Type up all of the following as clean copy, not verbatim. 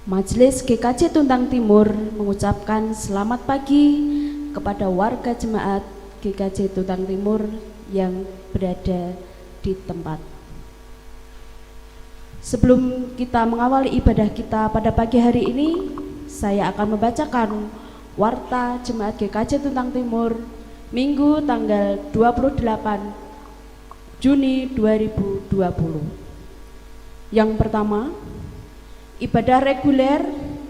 Majelis GKJ Tuntang Timur mengucapkan selamat pagi kepada warga jemaat GKJ Tuntang Timur yang berada di tempat. Sebelum kita mengawali ibadah kita pada pagi hari ini, saya akan membacakan warta jemaat GKJ Tuntang Timur Minggu tanggal 28 Juni 2020. Yang pertama, ibadah reguler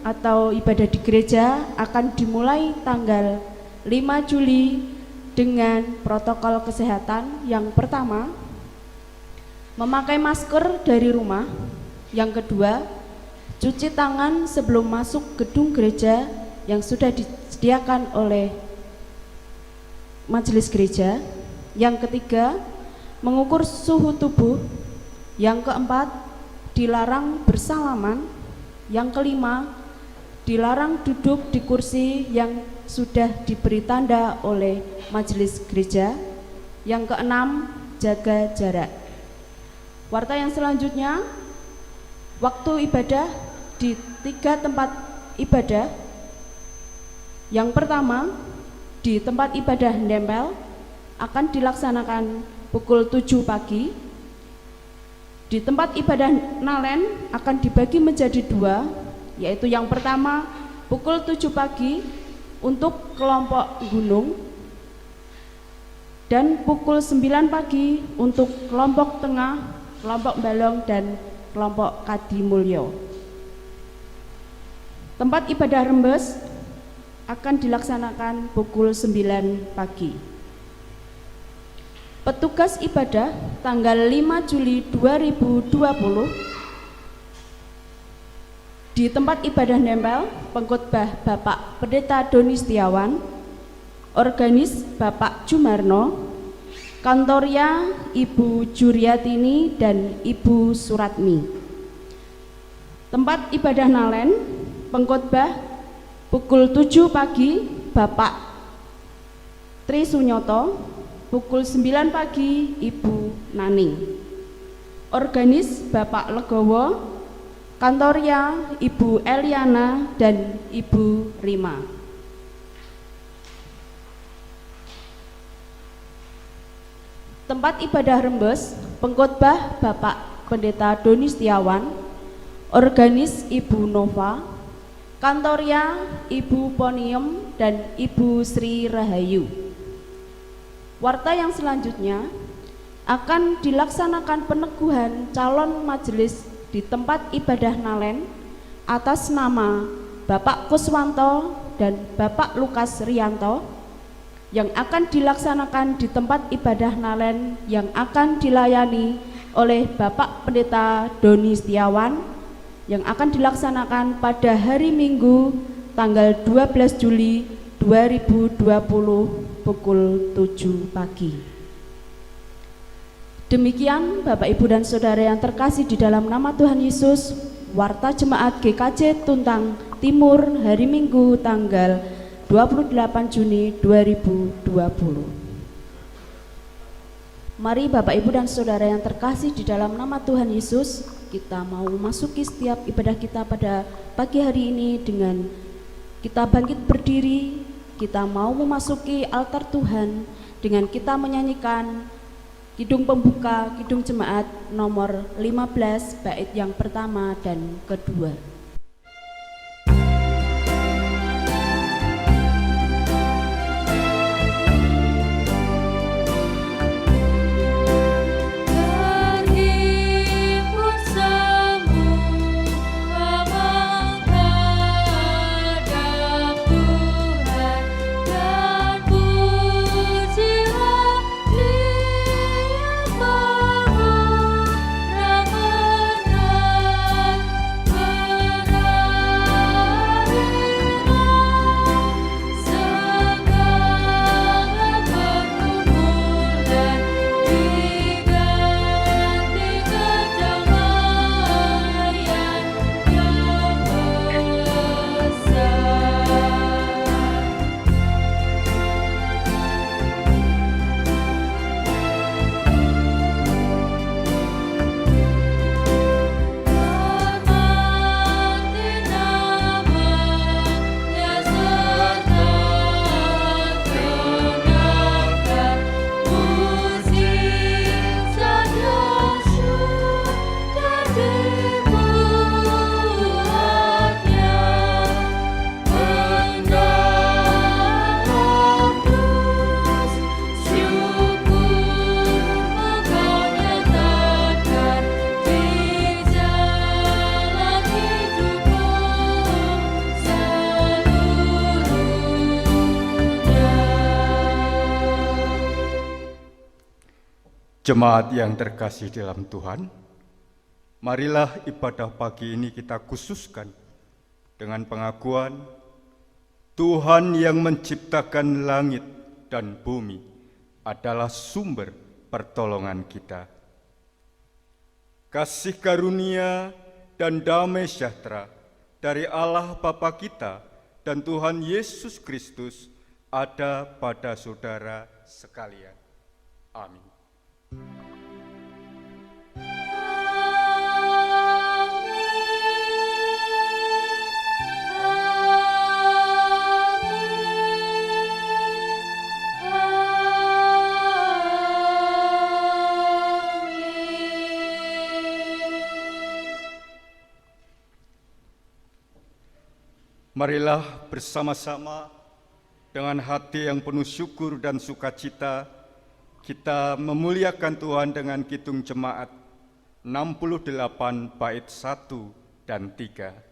atau ibadah di gereja akan dimulai tanggal 5 Juli dengan protokol kesehatan. Yang pertama, memakai masker dari rumah. Yang kedua, cuci tangan sebelum masuk gedung gereja yang sudah disediakan oleh majelis gereja. Yang ketiga, mengukur suhu tubuh. Yang keempat, dilarang bersalaman. Yang kelima, dilarang duduk di kursi yang sudah diberi tanda oleh majelis gereja. Yang keenam, jaga jarak. Warta yang selanjutnya, waktu ibadah di 3 tempat ibadah. Yang pertama, di tempat ibadah Nempel akan dilaksanakan pukul 7 pagi. Di tempat ibadah Nalen akan dibagi menjadi 2, yaitu yang pertama pukul 7 pagi untuk kelompok gunung dan pukul 9 pagi untuk kelompok tengah, kelompok balong, dan kelompok Kadimulyo. Tempat ibadah Rembes akan dilaksanakan pukul 9 pagi. Petugas ibadah tanggal 5 Juli 2020 di tempat ibadah Nempel, pengkhotbah Bapak Pendeta Doni Setiawan, organis Bapak Jumarno, kantorya Ibu Juriatini dan Ibu Suratmi. Tempat ibadah Nalen, pengkhotbah pukul 7 pagi Bapak Tri Sunyoto, pukul 9 pagi Ibu Nani. Organis Bapak Legowo, kantorya Ibu Eliana dan Ibu Rima. Tempat ibadah Rembes, pengkhotbah Bapak Pendeta Doni Setiawan, organis Ibu Nova, kantorya Ibu Ponium dan Ibu Sri Rahayu. Warta yang selanjutnya, akan dilaksanakan peneguhan calon majelis di tempat ibadah Nalen atas nama Bapak Kuswanto dan Bapak Lukas Rianto yang akan dilaksanakan di tempat ibadah Nalen yang akan dilayani oleh Bapak Pendeta Doni Setiawan yang akan dilaksanakan pada hari Minggu tanggal 12 Juli 2020 pukul 7 pagi. Demikian Bapak Ibu dan Saudara yang terkasih di dalam nama Tuhan Yesus, warta jemaat GKJ Tuntang Timur hari Minggu tanggal 28 Juni 2020. Mari Bapak Ibu dan Saudara yang terkasih di dalam nama Tuhan Yesus, kita mau memasuki setiap ibadah kita pada pagi hari ini dengan kita bangkit berdiri. Kita mau memasuki altar Tuhan dengan kita menyanyikan kidung pembuka, kidung jemaat nomor 15 bait yang pertama dan kedua. Jemaat yang terkasih dalam Tuhan, marilah ibadah pagi ini kita khususkan dengan pengakuan Tuhan yang menciptakan langit dan bumi adalah sumber pertolongan kita. Kasih karunia dan damai sejahtera dari Allah Bapa kita dan Tuhan Yesus Kristus ada pada saudara sekalian. Amin. Marilah bersama-sama dengan hati yang penuh syukur dan sukacita kita memuliakan Tuhan dengan kidung jemaat 68 bait 1 dan 3.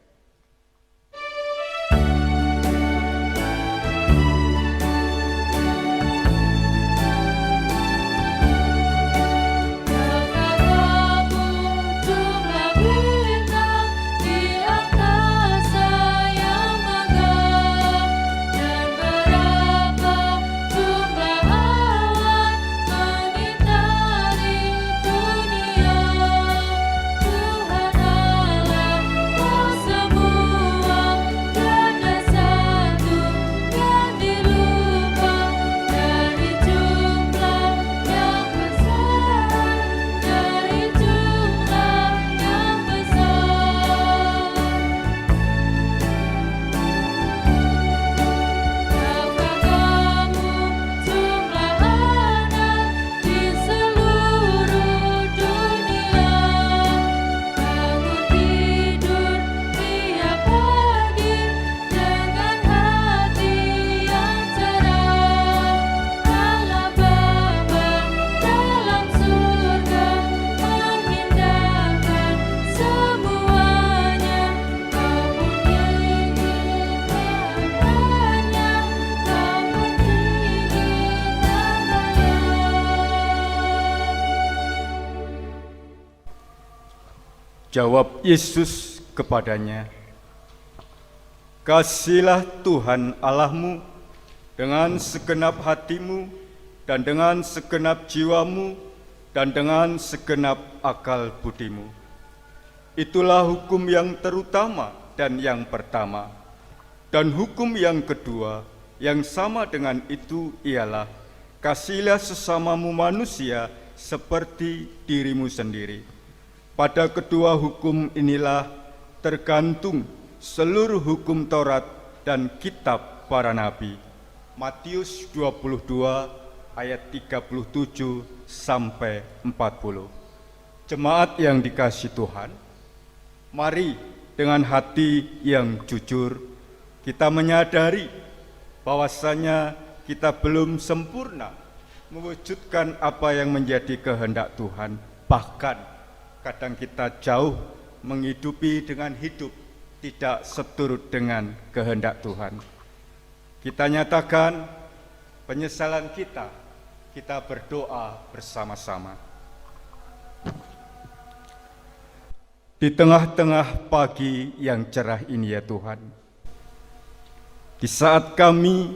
Jawab Yesus kepadanya, "Kasihilah Tuhan Allahmu dengan segenap hatimu dan dengan segenap jiwamu dan dengan segenap akal budimu. Itulah hukum yang terutama dan yang pertama. Dan hukum yang kedua yang sama dengan itu ialah, kasihilah sesamamu manusia seperti dirimu sendiri. Pada kedua hukum inilah tergantung seluruh hukum Taurat dan kitab para nabi." Matius 22 ayat 37 sampai 40. Jemaat yang dikasihi Tuhan, mari dengan hati yang jujur kita menyadari bahwasanya kita belum sempurna mewujudkan apa yang menjadi kehendak Tuhan. Bahkan kadang kita jauh menghidupi dengan hidup tidak seturut dengan kehendak Tuhan. Kita nyatakan penyesalan kita berdoa bersama-sama. Di tengah-tengah pagi yang cerah ini ya Tuhan, di saat kami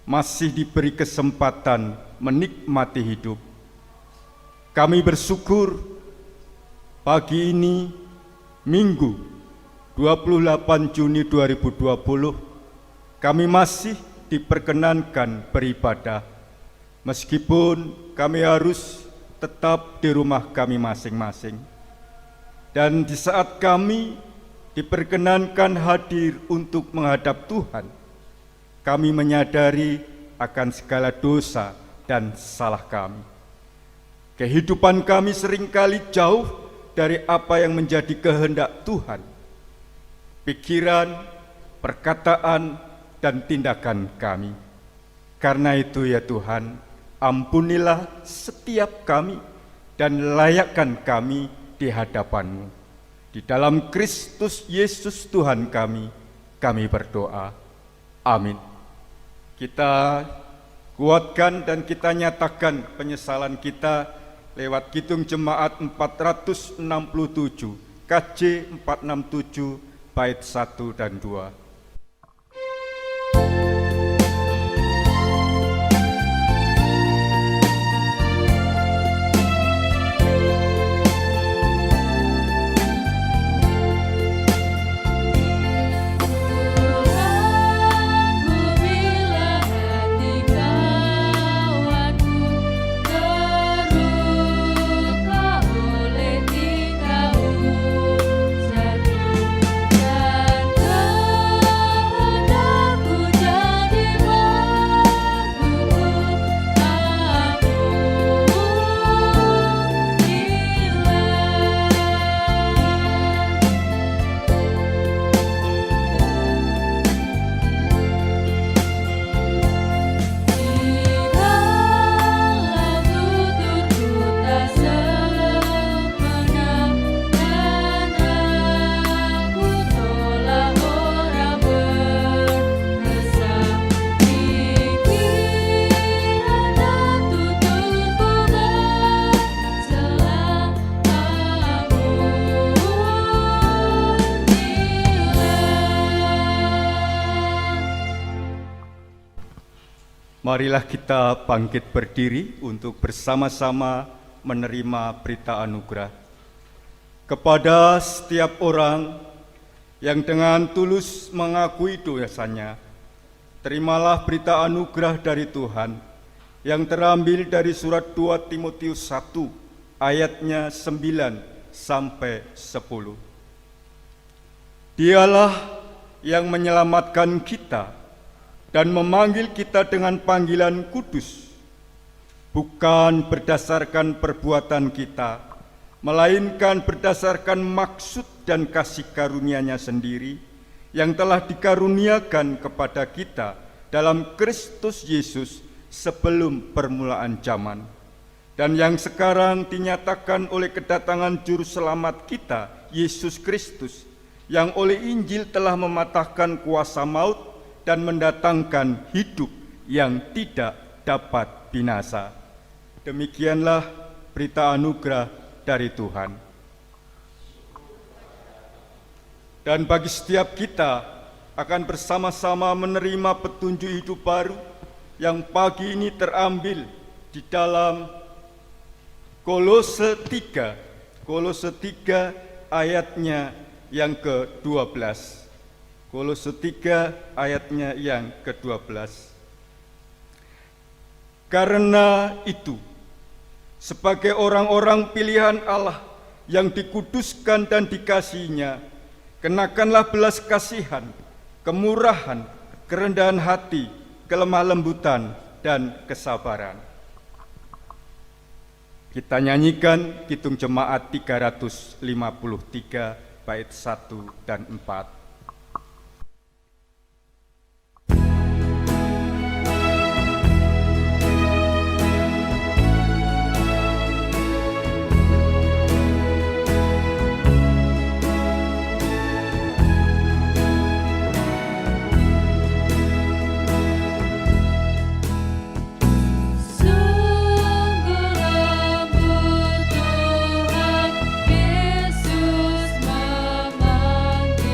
masih diberi kesempatan menikmati hidup, kami bersyukur pagi ini, Minggu 28 Juni 2020, kami masih diperkenankan beribadah, meskipun kami harus tetap di rumah kami masing-masing. Dan di saat kami diperkenankan hadir untuk menghadap Tuhan, kami menyadari akan segala dosa dan salah kami. Kehidupan kami seringkali jauh dari apa yang menjadi kehendak Tuhan. Pikiran, perkataan, dan tindakan kami. Karena itu ya Tuhan, ampunilah setiap kami dan layakkan kami di hadapan-Mu. Di dalam Kristus Yesus Tuhan kami berdoa. Amin. Kita kuatkan dan kita nyatakan penyesalan kita lewat Kidung Jemaat 467, KJ 467, bait 1 dan 2. Marilah kita bangkit berdiri untuk bersama-sama menerima berita anugerah. Kepada setiap orang yang dengan tulus mengakui dosanya, terimalah berita anugerah dari Tuhan yang terambil dari surat 2 Timotius 1 ayatnya 9 sampai 10. Dialah yang menyelamatkan kita dan memanggil kita dengan panggilan kudus, bukan berdasarkan perbuatan kita, melainkan berdasarkan maksud dan kasih karunia-Nya sendiri yang telah dikaruniakan kepada kita dalam Kristus Yesus sebelum permulaan zaman, dan yang sekarang dinyatakan oleh kedatangan Juru Selamat kita, Yesus Kristus, yang oleh Injil telah mematahkan kuasa maut dan mendatangkan hidup yang tidak dapat binasa. Demikianlah berita anugerah dari Tuhan. Dan bagi setiap kita akan bersama-sama menerima petunjuk hidup baru yang pagi ini terambil di dalam Kolose 3 ayatnya yang ke-12. Kolose 3 ayatnya yang ke-12. Karena itu, sebagai orang-orang pilihan Allah yang dikuduskan dan dikasihi-Nya, kenakanlah belas kasihan, kemurahan, kerendahan hati, kelemah lembutan, dan kesabaran. Kita nyanyikan Kidung Jemaat 353 bait 1 dan 4. Yesus memanggil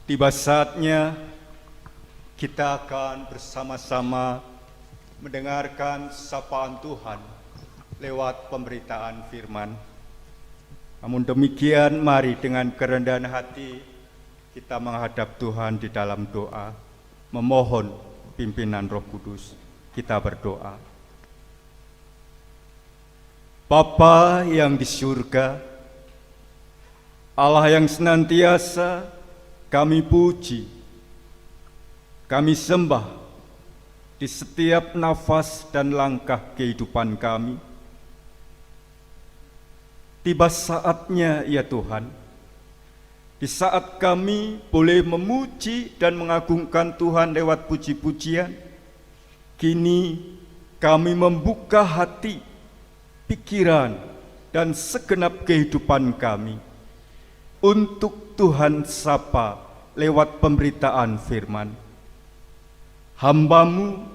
Tiba saatnya kita akan bersama-sama mendengarkan sapaan Tuhan lewat pemberitaan firman. Namun demikian, mari dengan kerendahan hati kita menghadap Tuhan di dalam doa, memohon pimpinan Roh Kudus. Kita berdoa. Bapa yang di surga, Allah yang senantiasa kami puji, kami sembah di setiap nafas dan langkah kehidupan kami. Tiba saatnya ya Tuhan, di saat kami boleh memuji dan mengagungkan Tuhan lewat puji-pujian, kini kami membuka hati, pikiran, dan segenap kehidupan kami untuk Tuhan sapa lewat pemberitaan firman. Hamba-Mu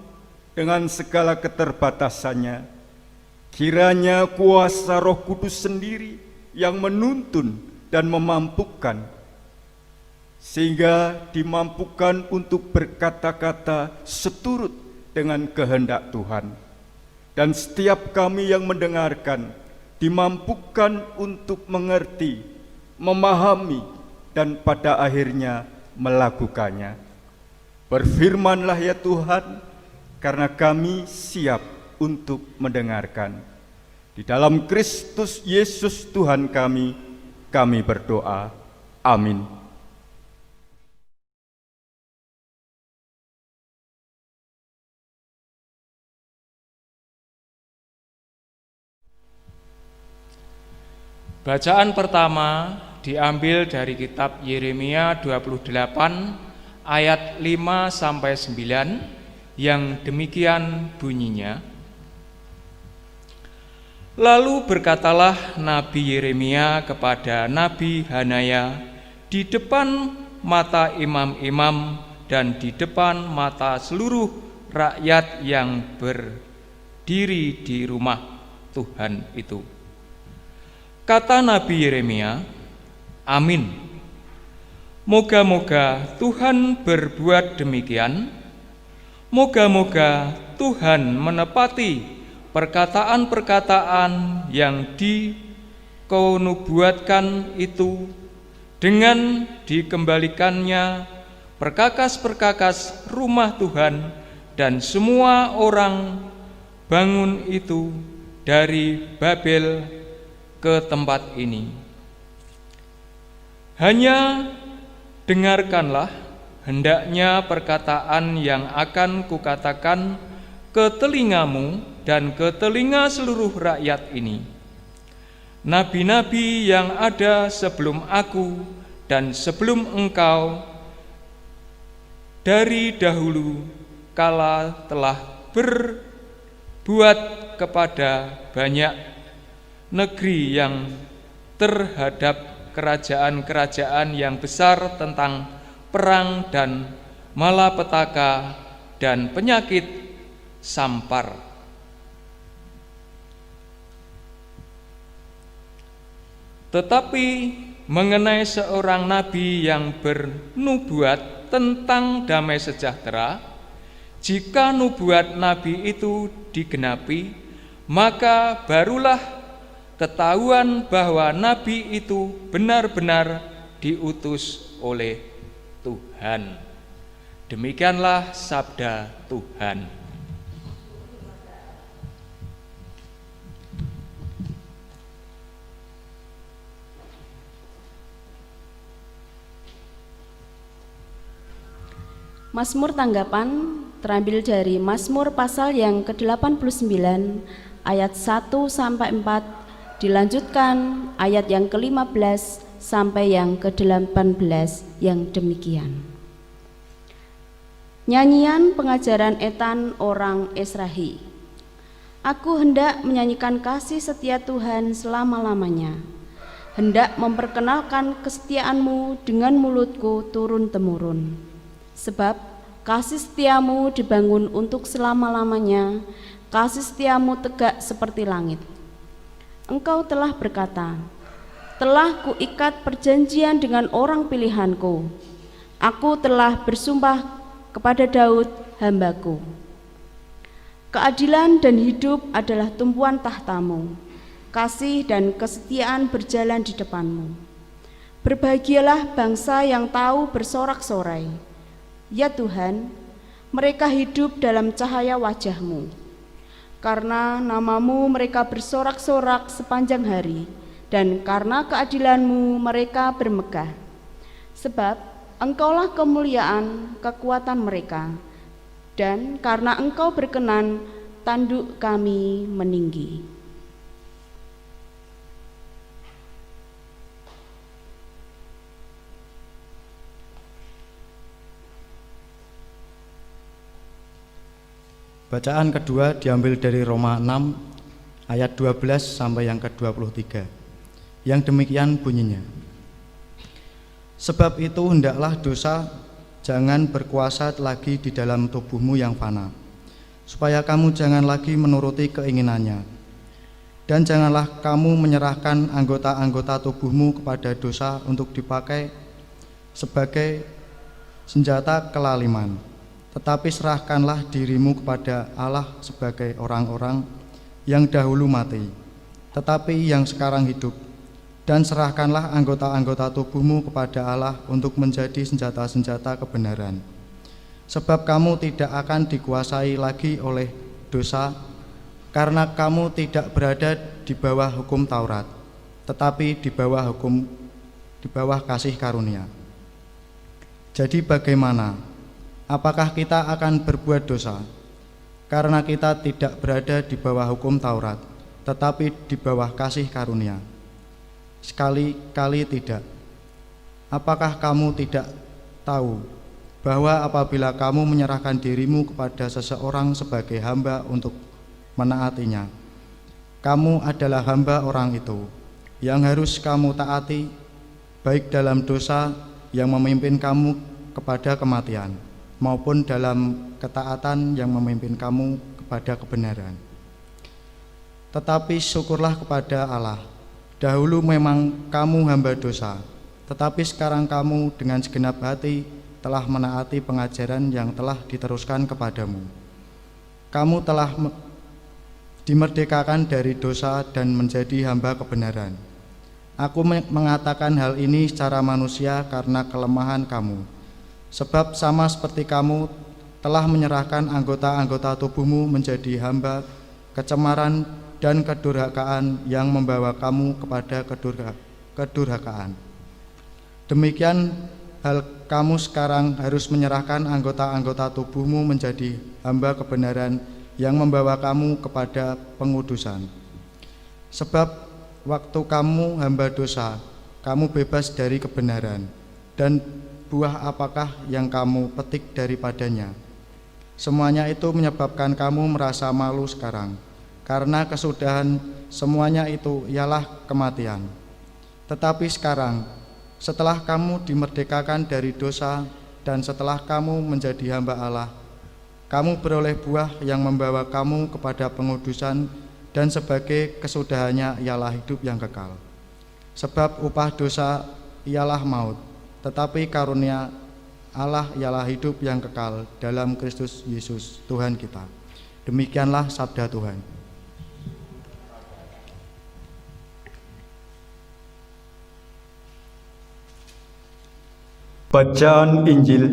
dengan segala keterbatasannya, kiranya kuasa Roh Kudus sendiri yang menuntun dan memampukan, sehingga dimampukan untuk berkata-kata seturut dengan kehendak Tuhan. Dan setiap kami yang mendengarkan dimampukan untuk mengerti, memahami, dan pada akhirnya melakukannya. Berfirmanlah ya Tuhan, karena kami siap untuk mendengarkan. Di dalam Kristus Yesus Tuhan kami berdoa. Amin. Bacaan pertama diambil dari kitab Yeremia 28 ayat 5-9 yang demikian bunyinya. Lalu berkatalah Nabi Yeremia kepada Nabi Hanaya di depan mata imam-imam dan di depan mata seluruh rakyat yang berdiri di rumah Tuhan itu. Kata Nabi Yeremia, amin. Moga-moga Tuhan berbuat demikian. Moga-moga Tuhan menepati perkataan-perkataan yang dikaunubuatkan itu dengan dikembalikannya perkakas-perkakas rumah Tuhan dan semua orang bangun itu dari Babel ke tempat ini. Hanya dengarkanlah hendaknya perkataan yang akan kukatakan ke telingamu dan ke telinga seluruh rakyat ini. Nabi-nabi yang ada sebelum aku dan sebelum engkau dari dahulu kala telah berbuat kepada banyak negeri yang terhadap kerajaan-kerajaan yang besar tentang perang dan malapetaka dan penyakit sampar. Tetapi mengenai seorang nabi yang bernubuat tentang damai sejahtera, jika nubuat nabi itu digenapi, maka barulah ketahuan bahwa nabi itu benar-benar diutus oleh Tuhan. Demikianlah sabda Tuhan. Mazmur tanggapan terambil dari Mazmur pasal yang ke-89 ayat 1-4, dilanjutkan ayat yang ke-15 sampai yang ke-18 yang demikian. Nyanyian pengajaran Etan orang Esrahi. Aku hendak menyanyikan kasih setia Tuhan selama-lamanya, hendak memperkenalkan kesetiaan-Mu dengan mulutku turun-temurun. Sebab kasih setiamu dibangun untuk selama-lamanya, kasih setiamu tegak seperti langit. Engkau telah berkata, telah kuikat perjanjian dengan orang pilihanku, Aku telah bersumpah kepada Daud, hambaku. Keadilan dan hidup adalah tumpuan tahtamu. Kasih dan kesetiaan berjalan di depanmu. Berbahagialah bangsa yang tahu bersorak-sorai. Ya Tuhan, mereka hidup dalam cahaya wajah-Mu. Karena nama-Mu mereka bersorak-sorak sepanjang hari, dan karena keadilan-Mu mereka bermegah. Sebab Engkaulah kemuliaan kekuatan mereka, dan karena Engkau berkenan, tanduk kami meninggi. Bacaan kedua diambil dari Roma 6 ayat 12 sampai yang ke-23. Yang demikian bunyinya. Sebab itu hendaklah dosa jangan berkuasa lagi di dalam tubuhmu yang fana, supaya kamu jangan lagi menuruti keinginannya. Dan janganlah kamu menyerahkan anggota-anggota tubuhmu kepada dosa untuk dipakai sebagai senjata kelaliman. Tetapi serahkanlah dirimu kepada Allah sebagai orang-orang yang dahulu mati, tetapi yang sekarang hidup. Dan serahkanlah anggota-anggota tubuhmu kepada Allah untuk menjadi senjata-senjata kebenaran. Sebab kamu tidak akan dikuasai lagi oleh dosa, karena kamu tidak berada di bawah hukum Taurat, tetapi di bawah kasih karunia. Jadi bagaimana? Apakah kita akan berbuat dosa? Karena kita tidak berada di bawah hukum Taurat, tetapi di bawah kasih karunia. Sekali-kali tidak. Apakah kamu tidak tahu bahwa apabila kamu menyerahkan dirimu kepada seseorang sebagai hamba untuk menaatinya, kamu adalah hamba orang itu, yang harus kamu taati, baik dalam dosa yang memimpin kamu kepada kematian, maupun dalam ketaatan yang memimpin kamu kepada kebenaran. Tetapi syukurlah kepada Allah, dahulu memang kamu hamba dosa, tetapi sekarang kamu dengan segenap hati telah menaati pengajaran yang telah diteruskan kepadamu. Kamu telah dimerdekakan dari dosa dan menjadi hamba kebenaran. Aku mengatakan hal ini secara manusia karena kelemahan kamu. Sebab sama seperti kamu telah menyerahkan anggota-anggota tubuhmu menjadi hamba kecemaran dan kedurhakaan yang membawa kamu kepada kedurhakaan. Demikian hal kamu sekarang harus menyerahkan anggota-anggota tubuhmu menjadi hamba kebenaran yang membawa kamu kepada pengudusan. Sebab waktu kamu hamba dosa, kamu bebas dari kebenaran, dan buah apakah yang kamu petik daripadanya? Semuanya itu menyebabkan kamu merasa malu sekarang, karena kesudahan semuanya itu ialah kematian. Tetapi sekarang, setelah kamu dimerdekakan dari dosa dan setelah kamu menjadi hamba Allah, kamu beroleh buah yang membawa kamu kepada pengudusan, dan sebagai kesudahannya ialah hidup yang kekal. Sebab upah dosa ialah maut, tetapi karunia Allah ialah hidup yang kekal dalam Kristus Yesus Tuhan kita. Demikianlah sabda Tuhan. Bacaan Injil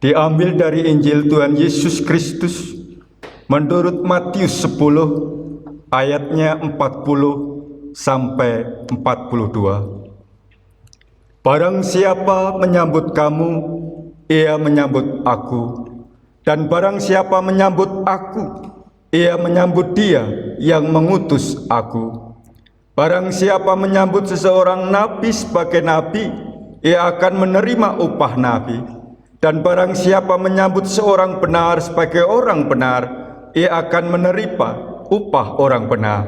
diambil dari Injil Tuhan Yesus Kristus menurut Matius 10 ayatnya 40 sampai 42. Barang siapa menyambut kamu, ia menyambut aku, dan barang siapa menyambut aku, ia menyambut dia yang mengutus aku. Barang siapa menyambut seseorang nabi sebagai nabi, ia akan menerima upah nabi. Dan barang siapa menyambut seorang benar sebagai orang benar, ia akan menerima upah orang benar.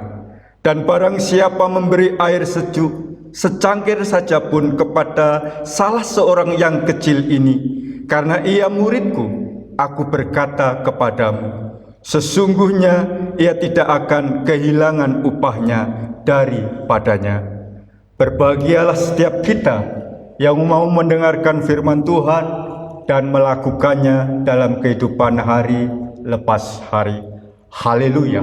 Dan barang siapa memberi air sejuk secangkir saja pun kepada salah seorang yang kecil ini, karena ia muridku, aku berkata kepadamu, sesungguhnya ia tidak akan kehilangan upahnya daripadanya. Berbahagialah setiap kita yang mau mendengarkan firman Tuhan dan melakukannya dalam kehidupan hari lepas hari. Haleluya.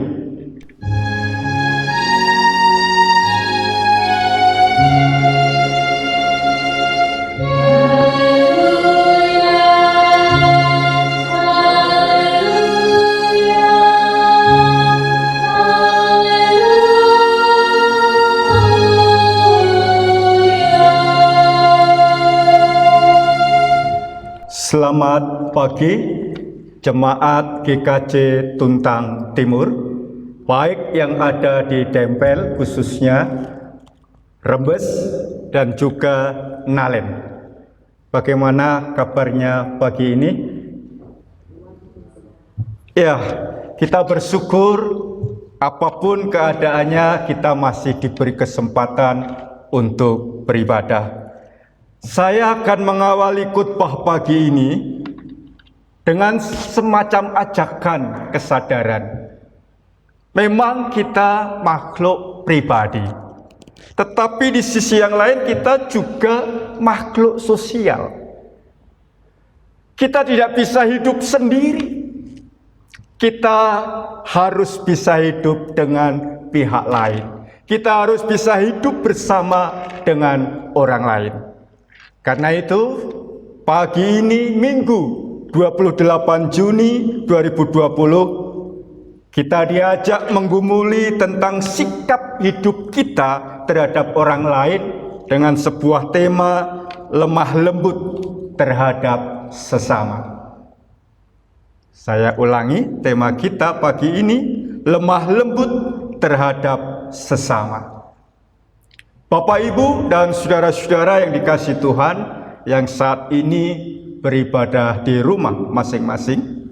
Selamat pagi, Jemaat GKJ Tuntang Timur, baik yang ada di Dempel khususnya Rembes dan juga Nalen. Bagaimana kabarnya pagi ini? Ya, kita bersyukur apapun keadaannya kita masih diberi kesempatan untuk beribadah. Saya akan mengawali khotbah pagi ini dengan semacam ajakan kesadaran. Memang kita makhluk pribadi, tetapi di sisi yang lain kita juga makhluk sosial. Kita tidak bisa hidup sendiri. Kita harus bisa hidup dengan pihak lain. Kita harus bisa hidup bersama dengan orang lain. Karena itu, pagi ini Minggu 28 Juni 2020, kita diajak menggumuli tentang sikap hidup kita terhadap orang lain dengan sebuah tema lemah lembut terhadap sesama. Saya ulangi, tema kita pagi ini lemah lembut terhadap sesama. Bapak, Ibu, dan saudara-saudara yang dikasihi Tuhan yang saat ini beribadah di rumah masing-masing,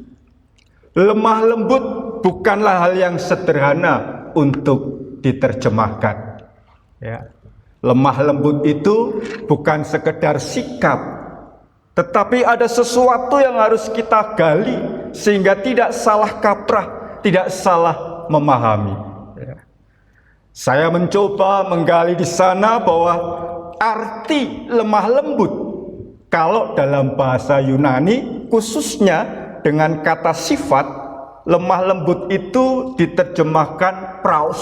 lemah lembut bukanlah hal yang sederhana untuk diterjemahkan. Ya. Lemah lembut itu bukan sekedar sikap, tetapi ada sesuatu yang harus kita gali sehingga tidak salah kaprah, tidak salah memahami. Saya mencoba menggali di sana bahwa arti lemah lembut, kalau dalam bahasa Yunani khususnya dengan kata sifat, lemah lembut itu diterjemahkan praus,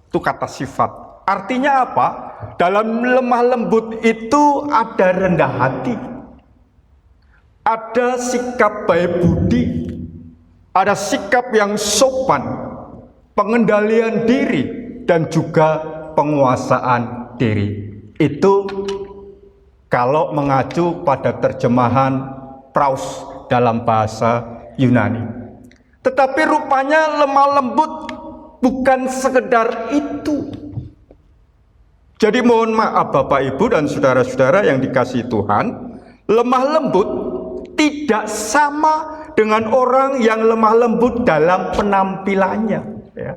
itu kata sifat. Artinya apa? Dalam lemah lembut itu ada rendah hati, ada sikap baik budi, ada sikap yang sopan, pengendalian diri, dan juga penguasaan diri. Itu kalau mengacu pada terjemahan praus dalam bahasa Yunani. Tetapi rupanya lemah lembut bukan sekedar itu. Jadi mohon maaf Bapak, Ibu, dan saudara-saudara yang dikasihi Tuhan, lemah lembut tidak sama dengan orang yang lemah lembut dalam penampilannya. Ya.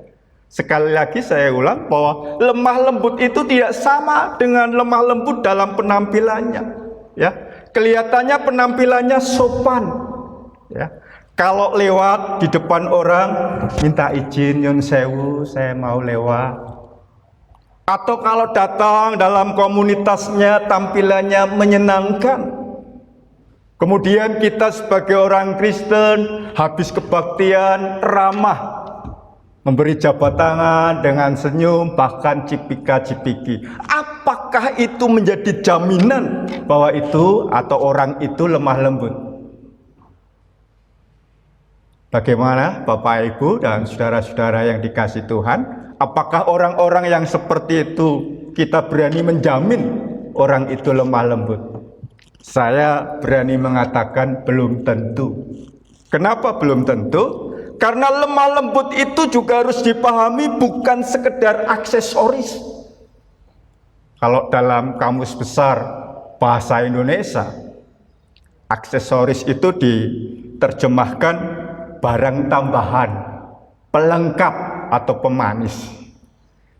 Sekali lagi saya ulang bahwa lemah lembut itu tidak sama dengan lemah lembut dalam penampilannya. Ya, kelihatannya penampilannya sopan. Ya, kalau lewat di depan orang minta izin, nyun sewu, saya mau lewat. Atau kalau datang dalam komunitasnya tampilannya menyenangkan. Kemudian kita sebagai orang Kristen habis kebaktian ramah, memberi jabat tangan dengan senyum, bahkan cipika-cipiki. Apakah itu menjadi jaminan bahwa itu atau orang itu lemah lembut? Bagaimana Bapak, Ibu, dan saudara-saudara yang dikasihi Tuhan? Apakah orang-orang yang seperti itu kita berani menjamin orang itu lemah lembut? Saya berani mengatakan belum tentu. Kenapa belum tentu? Karena lemah lembut itu juga harus dipahami bukan sekedar aksesoris. Kalau dalam Kamus Besar Bahasa Indonesia, aksesoris itu diterjemahkan barang tambahan, pelengkap atau pemanis.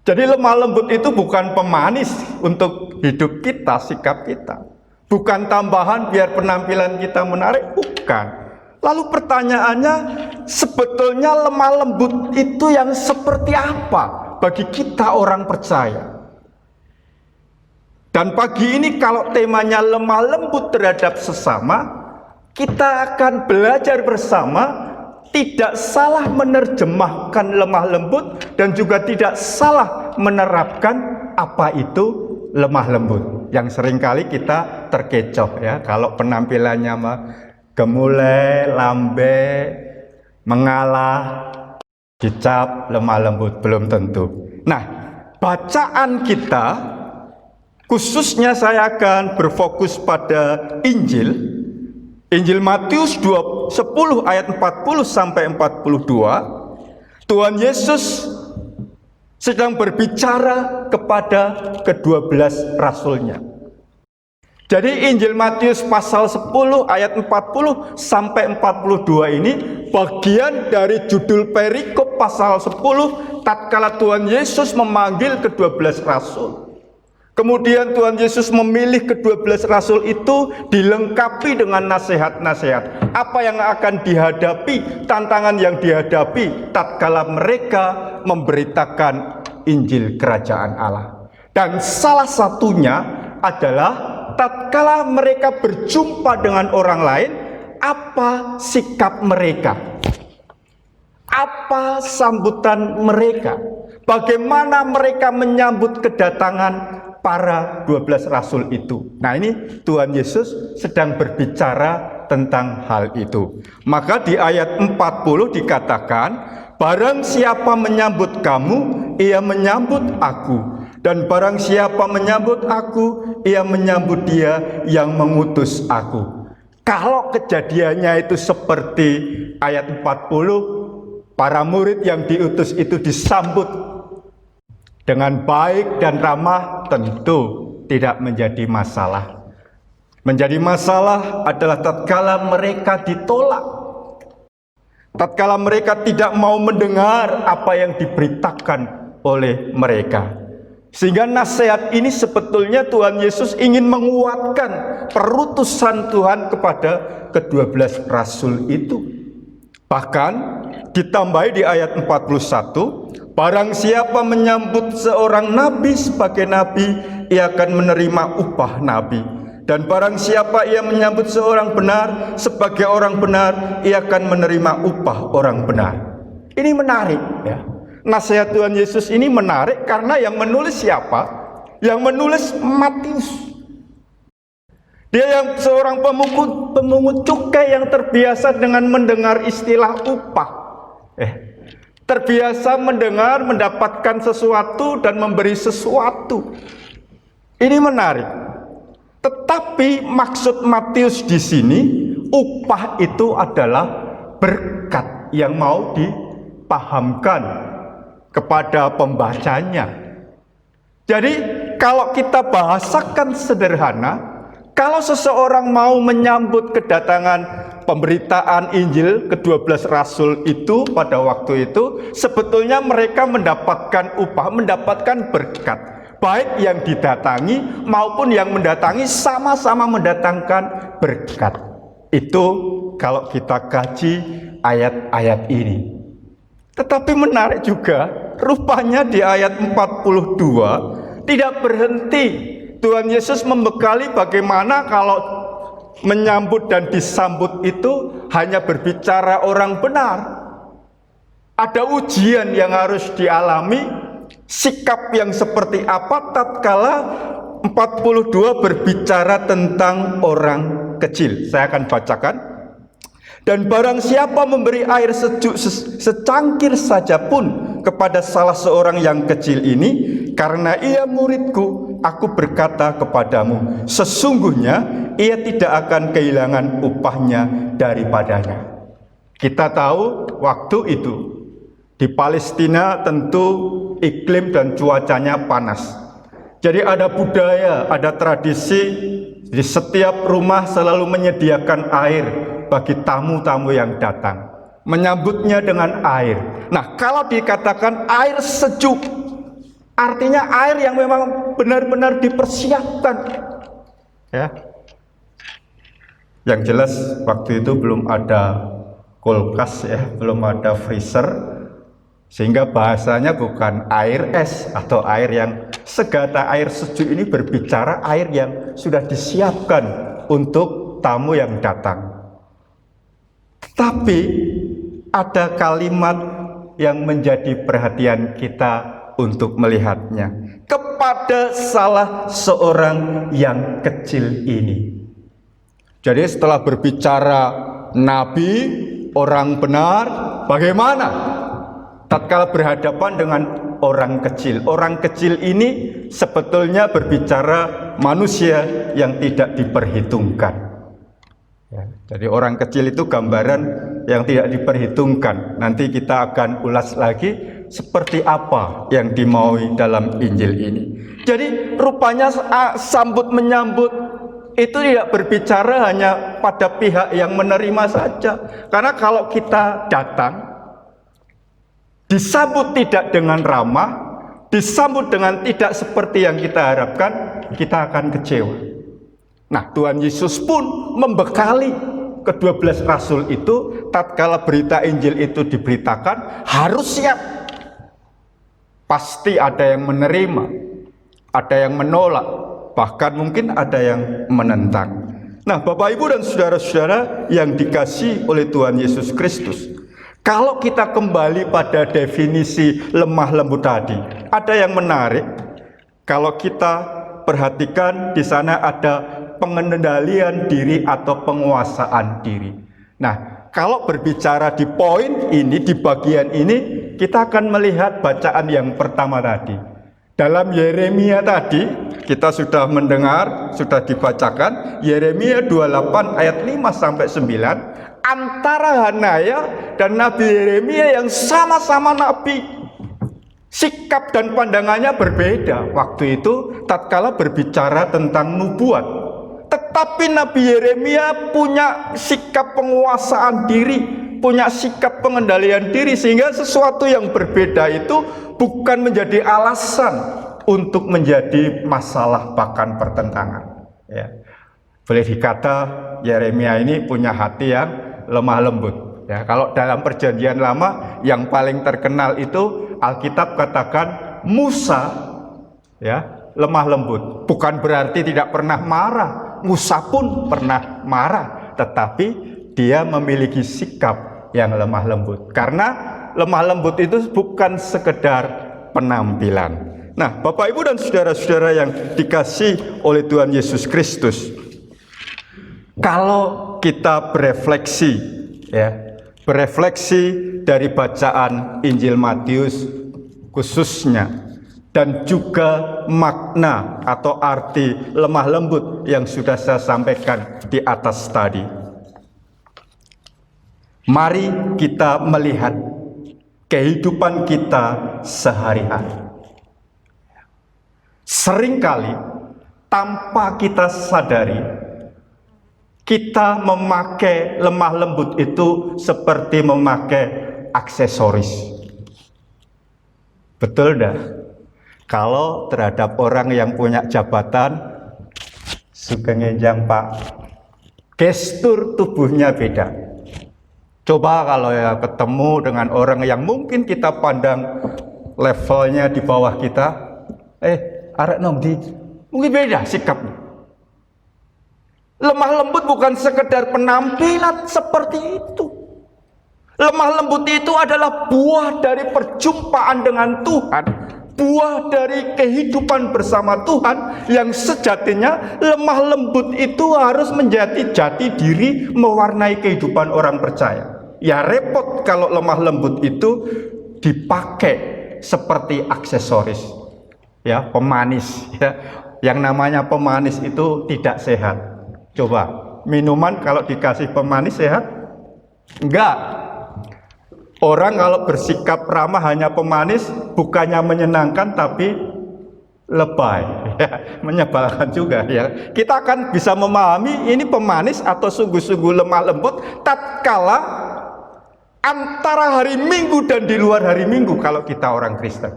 Jadi lemah lembut itu bukan pemanis untuk hidup kita, sikap kita. Bukan tambahan biar penampilan kita menarik, bukan. Lalu pertanyaannya, sebetulnya lemah lembut itu yang seperti apa bagi kita orang percaya? Dan pagi ini kalau temanya lemah lembut terhadap sesama, kita akan belajar bersama tidak salah menerjemahkan lemah lembut dan juga tidak salah menerapkan apa itu lemah lembut. Yang seringkali kita terkecoh ya, kalau penampilannya mah gemulai, lambe, mengalah, dicap lemah lembut, belum tentu. Nah, bacaan kita khususnya saya akan berfokus pada Injil Matius 10 ayat 40 sampai 42. Tuhan Yesus sedang berbicara kepada ke-12 rasulnya. Jadi Injil Matius pasal 10 ayat 40 sampai 42 ini bagian dari judul perikop pasal 10 tatkala Tuhan Yesus memanggil ke-12 rasul. Kemudian Tuhan Yesus memilih ke-12 rasul itu dilengkapi dengan nasihat-nasihat. Apa yang akan dihadapi, tantangan yang dihadapi tatkala mereka memberitakan Injil Kerajaan Allah. Dan salah satunya adalah tatkala mereka berjumpa dengan orang lain, apa sikap mereka? Apa sambutan mereka? Bagaimana mereka menyambut kedatangan para 12 rasul itu. Nah, ini Tuhan Yesus sedang berbicara tentang hal itu. Maka di ayat 40 dikatakan, barang siapa menyambut kamu, ia menyambut aku. Dan barang siapa menyambut aku, ia menyambut dia yang mengutus aku. Kalau kejadiannya itu seperti ayat 40, para murid yang diutus itu disambut dengan baik dan ramah, tentu tidak menjadi masalah. Menjadi masalah adalah tatkala mereka ditolak, tatkala mereka tidak mau mendengar apa yang diberitakan oleh mereka. Sehingga nasihat ini sebetulnya Tuhan Yesus ingin menguatkan perutusan Tuhan kepada ke-12 rasul itu. Bahkan ditambahi di ayat 41, barang siapa menyambut seorang nabi sebagai nabi, ia akan menerima upah nabi. Dan barang siapa ia menyambut seorang benar sebagai orang benar, ia akan menerima upah orang benar. Ini menarik ya. Nasihat Tuhan Yesus ini menarik karena yang menulis siapa? Yang menulis Matius. Dia yang seorang pemungut cukai yang terbiasa dengan mendengar istilah upah. Terbiasa mendengar, mendapatkan sesuatu dan memberi sesuatu. Ini menarik. Tetapi maksud Matius di sini, upah itu adalah berkat yang mau dipahamkan kepada pembacanya. Jadi kalau kita bahasakan sederhana, kalau seseorang mau menyambut kedatangan pemberitaan Injil ke-12 rasul itu pada waktu itu, sebetulnya mereka mendapatkan upah, mendapatkan berkat. Baik yang didatangi maupun yang mendatangi sama-sama mendatangkan berkat. Itu kalau kita kaji ayat-ayat ini. Tetapi menarik juga, rupanya di ayat 42 tidak berhenti. Tuhan Yesus membekali bagaimana kalau menyambut dan disambut itu hanya berbicara orang benar. Ada ujian yang harus dialami, sikap yang seperti apa tatkala 42 berbicara tentang orang kecil. Saya akan bacakan. Dan barang siapa memberi air sejuk secangkir saja pun kepada salah seorang yang kecil ini, karena ia muridku, aku berkata kepadamu, sesungguhnya ia tidak akan kehilangan upahnya daripadanya. Kita tahu waktu itu di Palestina tentu iklim dan cuacanya panas. Jadi ada budaya, ada tradisi, di setiap rumah selalu menyediakan air bagi tamu-tamu yang datang, menyambutnya dengan air. Nah, kalau dikatakan air sejuk, artinya air yang memang benar-benar dipersiapkan. Ya. Yang jelas waktu itu belum ada kulkas ya, belum ada freezer, sehingga bahasanya bukan air es atau air yang Segata air sejuk ini berbicara air yang sudah disiapkan untuk tamu yang datang. Tapi ada kalimat yang menjadi perhatian kita untuk melihatnya. Kepada salah seorang yang kecil ini. Jadi setelah berbicara nabi, orang benar, bagaimana tatkala berhadapan dengan orang kecil? Orang kecil ini sebetulnya berbicara manusia yang tidak diperhitungkan. Ya, jadi orang kecil itu gambaran yang tidak diperhitungkan. Nanti kita akan ulas lagi seperti apa yang dimaui dalam Injil ini. Jadi rupanya sambut menyambut itu tidak berbicara hanya pada pihak yang menerima saja. Karena kalau kita datang, disambut tidak dengan ramah, disambut dengan tidak seperti yang kita harapkan, kita akan kecewa. Nah, Tuhan Yesus pun membekali ke-12 rasul itu, tatkala berita Injil itu diberitakan, harus siap. Pasti ada yang menerima, ada yang menolak, bahkan mungkin ada yang menentang. Nah, Bapak Ibu dan saudara-saudara yang dikasihi oleh Tuhan Yesus Kristus, kalau kita kembali pada definisi lemah lembut tadi, ada yang menarik. Kalau kita perhatikan di sana ada pengendalian diri atau penguasaan diri. Nah, kalau berbicara di poin ini, di bagian ini, kita akan melihat bacaan yang pertama tadi. Dalam Yeremia tadi, kita sudah mendengar, sudah dibacakan, Yeremia 28 ayat 5-9, antara Hanaya dan Nabi Yeremia yang sama-sama nabi, sikap dan pandangannya berbeda. Waktu itu tatkala berbicara tentang nubuat. Tetapi Nabi Yeremia punya sikap penguasaan diri, punya sikap pengendalian diri, sehingga sesuatu yang berbeda itu bukan menjadi alasan untuk menjadi masalah bahkan pertentangan. Ya. Boleh dikata Yeremia ini punya hati yang lemah lembut. Ya, kalau dalam Perjanjian Lama yang paling terkenal itu Alkitab katakan Musa, ya, lemah lembut. Bukan berarti tidak pernah marah. Musa pun pernah marah, tetapi dia memiliki sikap yang lemah lembut. Karena lemah lembut itu bukan sekedar penampilan. Nah, Bapak Ibu dan saudara-saudara yang dikasihi oleh Tuhan Yesus Kristus, kalau kita berefleksi, ya, berefleksi dari bacaan Injil Matius khususnya, dan juga makna atau arti lemah lembut yang sudah saya sampaikan di atas tadi. Mari kita melihat kehidupan kita sehari-hari. Seringkali tanpa kita sadari, kita memakai lemah lembut itu seperti memakai aksesoris. Betul dah? Kalau terhadap orang yang punya jabatan, suka ngenjang Pak, gestur tubuhnya beda. Coba kalau ya ketemu dengan orang yang mungkin kita pandang levelnya di bawah kita, arek nom di, mungkin beda sikapnya. Lemah lembut bukan sekedar penampilan seperti itu. Lemah lembut itu adalah buah dari perjumpaan dengan Tuhan. Buah dari kehidupan bersama Tuhan yang sejatinya lemah lembut itu harus menjadi jati diri mewarnai kehidupan orang percaya. Ya repot kalau lemah lembut itu dipakai seperti aksesoris, ya, pemanis. Ya. Yang namanya pemanis itu tidak sehat. Coba minuman kalau dikasih pemanis sehat? Enggak. Orang kalau bersikap ramah hanya pemanis, bukannya menyenangkan tapi lebay, ya, menyebalkan juga. Ya. Kita akan bisa memahami ini pemanis atau sungguh-sungguh lemah lembut tatkala antara hari Minggu dan di luar hari Minggu kalau kita orang Kristen.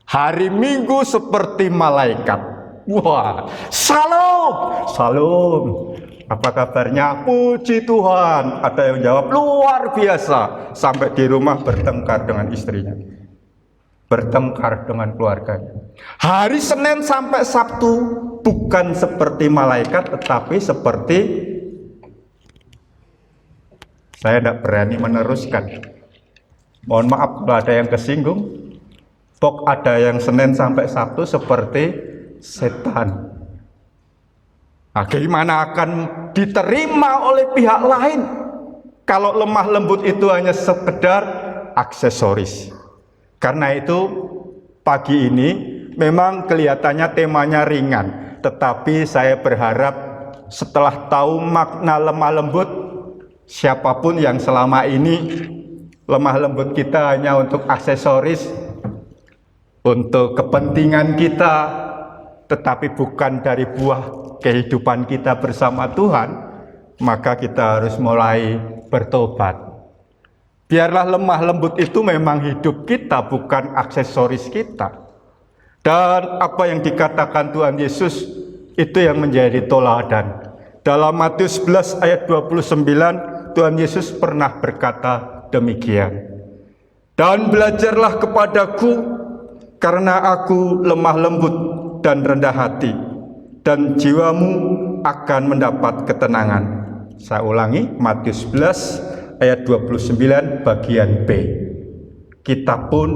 Hari Minggu seperti malaikat. Wah, salam, salam. Apa kabarnya? Puji Tuhan. Ada yang jawab luar biasa. Sampai di rumah bertengkar dengan istrinya. bertengkar dengan keluarganya. Hari Senin sampai Sabtu bukan seperti malaikat, tetapi seperti, saya tidak berani meneruskan. Mohon maaf kalau ada yang kesinggung. Pok ada yang Senin sampai Sabtu seperti setan. Nah, gimana akan diterima oleh pihak lain kalau lemah lembut itu hanya sekedar aksesoris? Karena itu pagi ini memang kelihatannya temanya ringan, tetapi saya berharap setelah tahu makna lemah lembut, siapapun yang selama ini lemah lembut kita hanya untuk aksesoris, untuk kepentingan kita, tetapi bukan dari buah kehidupan kita bersama Tuhan, maka kita harus mulai bertobat. Biarlah lemah lembut itu memang hidup kita, bukan aksesoris kita. Dan apa yang dikatakan Tuhan Yesus, itu yang menjadi toladan. Dalam Matius 11 ayat 29, Tuhan Yesus pernah berkata demikian. Dan belajarlah kepadaku, karena aku lemah lembut dan rendah hati, dan jiwamu akan mendapat ketenangan. Saya ulangi, Matius 11 ayat 29 bagian B. Kita pun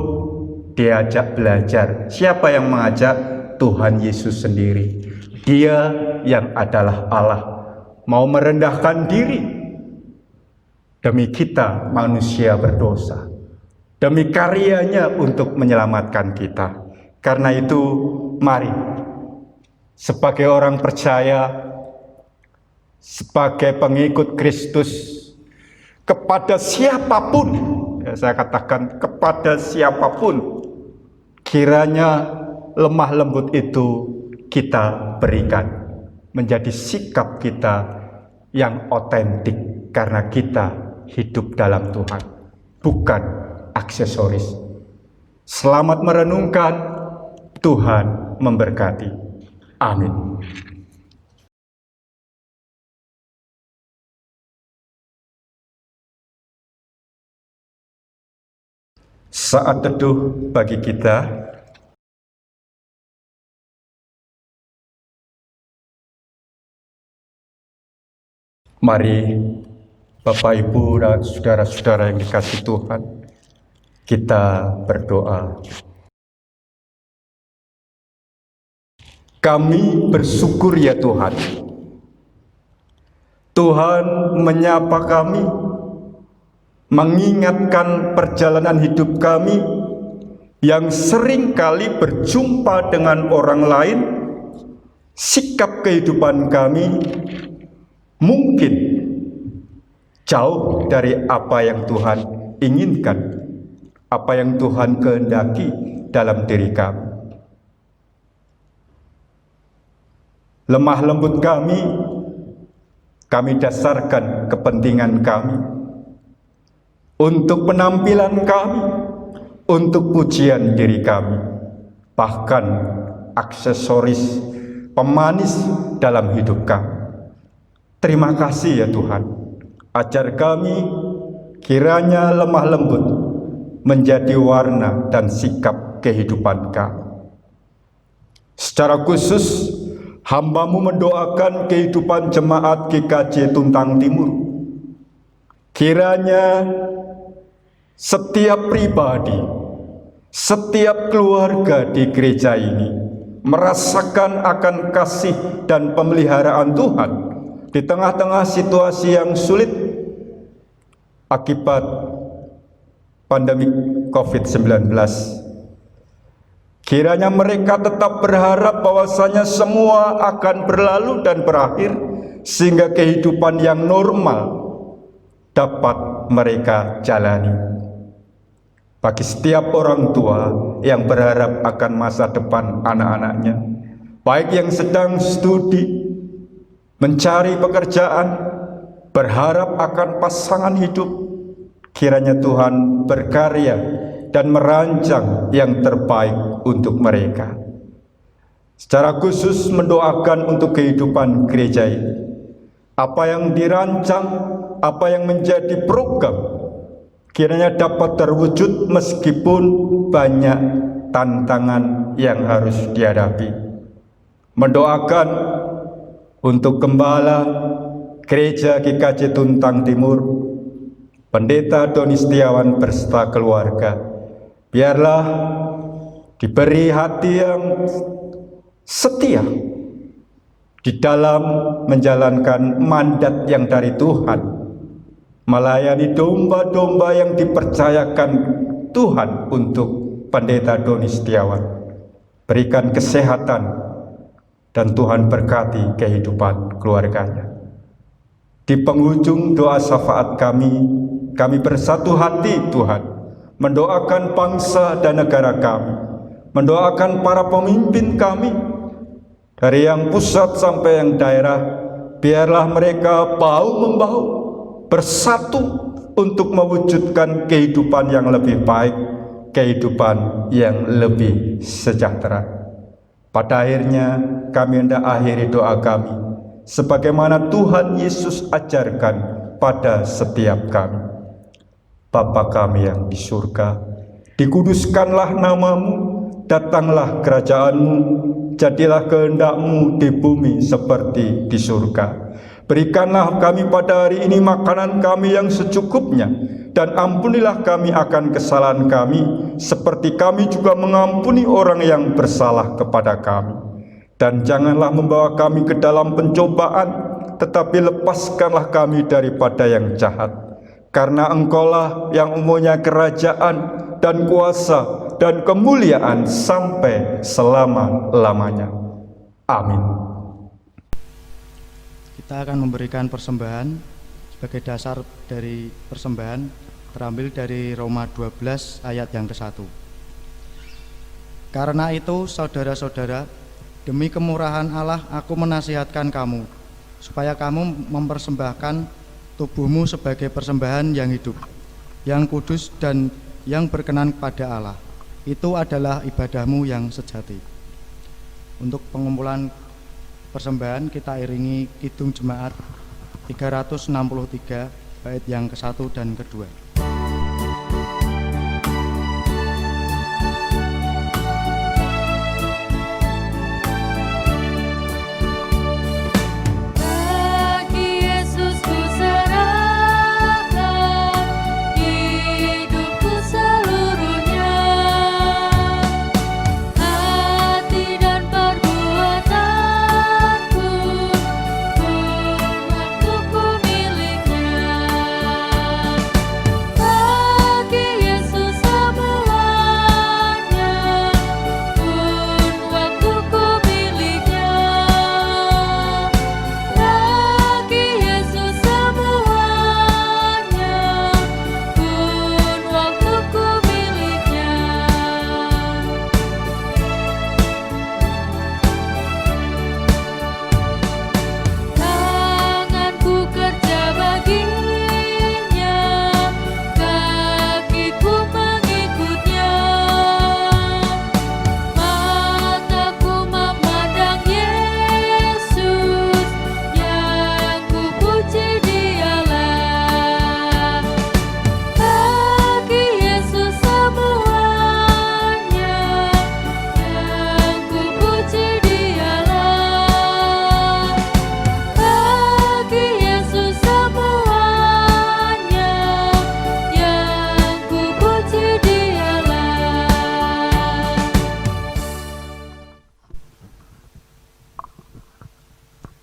diajak belajar. Siapa yang mengajak? Tuhan Yesus sendiri. Dia yang adalah Allah, mau merendahkan diri demi kita manusia berdosa, demi karyanya untuk menyelamatkan kita. Karena itu mari sebagai orang percaya, sebagai pengikut Kristus, kepada siapapun, saya katakan kepada siapapun, kiranya lemah lembut itu kita berikan menjadi sikap kita yang otentik, karena kita hidup dalam Tuhan, bukan aksesoris. Selamat merenungkan, Tuhan memberkati. Amin. Saat teduh bagi kita. Mari Bapak, Ibu, dan saudara-saudara yang dikasihi Tuhan, kita berdoa. Kami bersyukur ya Tuhan. Tuhan menyapa kami, mengingatkan perjalanan hidup kami yang sering kali berjumpa dengan orang lain. Sikap kehidupan kami mungkin jauh dari apa yang Tuhan inginkan, apa yang Tuhan kehendaki dalam diri kami. Lemah lembut kami dasarkan kepentingan kami, untuk penampilan kami, untuk pujian diri kami, bahkan aksesoris pemanis dalam hidup kami. Terima kasih ya Tuhan, ajar kami kiranya lemah lembut menjadi warna dan sikap kehidupan kami. Secara khusus, hamba-Mu mendoakan kehidupan jemaat GKJ Tuntang Timur. Kiranya setiap pribadi, setiap keluarga di gereja ini merasakan akan kasih dan pemeliharaan Tuhan di tengah-tengah situasi yang sulit akibat pandemi COVID-19. Kiranya mereka tetap berharap bahwasanya semua akan berlalu dan berakhir, sehingga kehidupan yang normal dapat mereka jalani. Bagi setiap orang tua yang berharap akan masa depan anak-anaknya, baik yang sedang studi, mencari pekerjaan, berharap akan pasangan hidup, kiranya Tuhan berkarya dan merancang yang terbaik untuk mereka. Secara khusus mendoakan untuk kehidupan gereja ini. Apa yang dirancang, apa yang menjadi program, kiranya dapat terwujud meskipun banyak tantangan yang harus dihadapi. Mendoakan untuk Gembala Gereja GKJ Tuntang Timur, Pendeta Doni Setiawan beserta keluarga, biarlah diberi hati yang setia di dalam menjalankan mandat yang dari Tuhan, melayani domba-domba yang dipercayakan Tuhan untuk Pendeta Doni Setiawan. Berikan kesehatan dan Tuhan berkati kehidupan keluarganya. Di penghujung doa syafaat kami bersatu hati Tuhan, mendoakan bangsa dan negara kami, mendoakan para pemimpin kami, dari yang pusat sampai yang daerah, biarlah mereka bahu-membahu bersatu untuk mewujudkan kehidupan yang lebih baik, kehidupan yang lebih sejahtera. Pada akhirnya kami hendak akhiri doa kami sebagaimana Tuhan Yesus ajarkan pada setiap kami. Bapa kami yang di surga, dikuduskanlah namamu, datanglah kerajaanmu, jadilah kehendak-Mu di bumi seperti di surga. Berikanlah kami pada hari ini makanan kami yang secukupnya, dan ampunilah kami akan kesalahan kami, seperti kami juga mengampuni orang yang bersalah kepada kami. Dan janganlah membawa kami ke dalam pencobaan, tetapi lepaskanlah kami daripada yang jahat. Karena Engkaulah yang mempunyai kerajaan dan kuasa dan kemuliaan sampai selama-lamanya. Amin. Kita akan memberikan persembahan. Sebagai dasar dari persembahan terambil dari Roma 12 ayat yang ke-1. Karena itu saudara-saudara, demi kemurahan Allah aku menasihatkan kamu, supaya kamu mempersembahkan tubuhmu sebagai persembahan yang hidup, yang kudus dan yang berkenan kepada Allah. Itu adalah ibadahmu yang sejati. Untuk pengumpulan persembahan kita iringi Kidung Jemaat 363 bait yang ke-1 dan ke-2.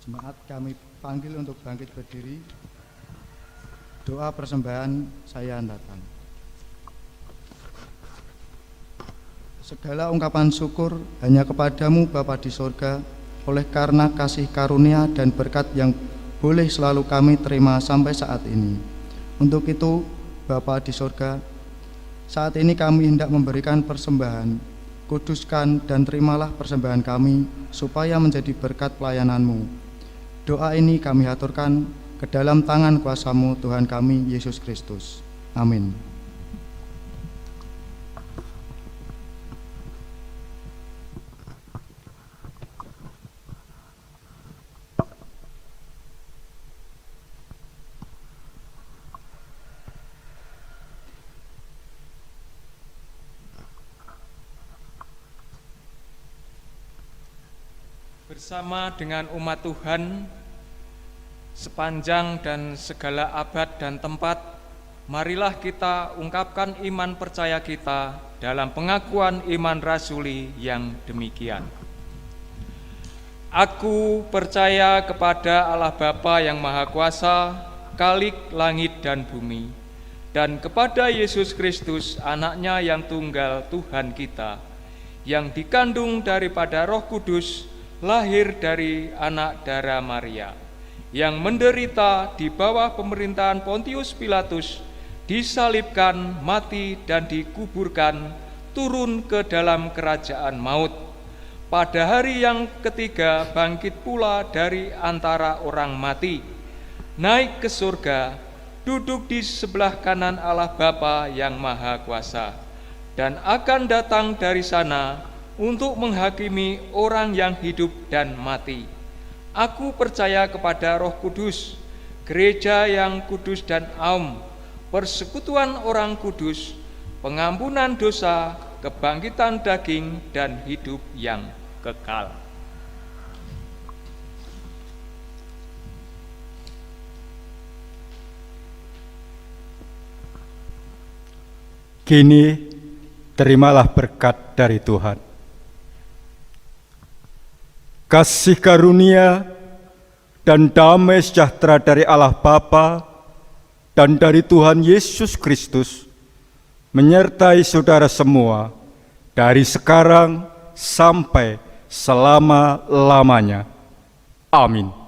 Jemaat kami panggil untuk bangkit berdiri. Doa persembahan saya antarkan. Segala ungkapan syukur hanya kepadamu Bapa di sorga, oleh karena kasih karunia dan berkat yang boleh selalu kami terima sampai saat ini. Untuk itu Bapa di sorga, saat ini kami hendak memberikan persembahan. Kuduskan dan terimalah persembahan kami supaya menjadi berkat pelayanan-Mu. Doa ini kami haturkan ke dalam tangan kuasa-Mu Tuhan kami Yesus Kristus. Amin. bersama dengan umat Tuhan sepanjang dan segala abad dan tempat, marilah kita ungkapkan iman percaya kita dalam pengakuan iman rasuli yang demikian. Aku percaya kepada Allah Bapa yang Maha Kuasa, Khalik langit dan bumi, dan kepada Yesus Kristus, Anaknya yang tunggal Tuhan kita, yang dikandung daripada Roh Kudus, lahir dari anak darah Maria, yang menderita di bawah pemerintahan Pontius Pilatus, disalibkan, mati, dan dikuburkan, turun ke dalam kerajaan maut. Pada hari yang ketiga bangkit pula dari antara orang mati, naik ke surga, duduk di sebelah kanan Allah Bapa yang Maha Kuasa, dan akan datang dari sana untuk menghakimi orang yang hidup dan mati. Aku percaya kepada Roh Kudus, gereja yang kudus dan aum, persekutuan orang kudus, pengampunan dosa, kebangkitan daging, dan hidup yang kekal. Kini terimalah berkat dari Tuhan. Kasih karunia dan damai sejahtera dari Allah Bapa dan dari Tuhan Yesus Kristus menyertai saudara semua dari sekarang sampai selama-lamanya. Amin.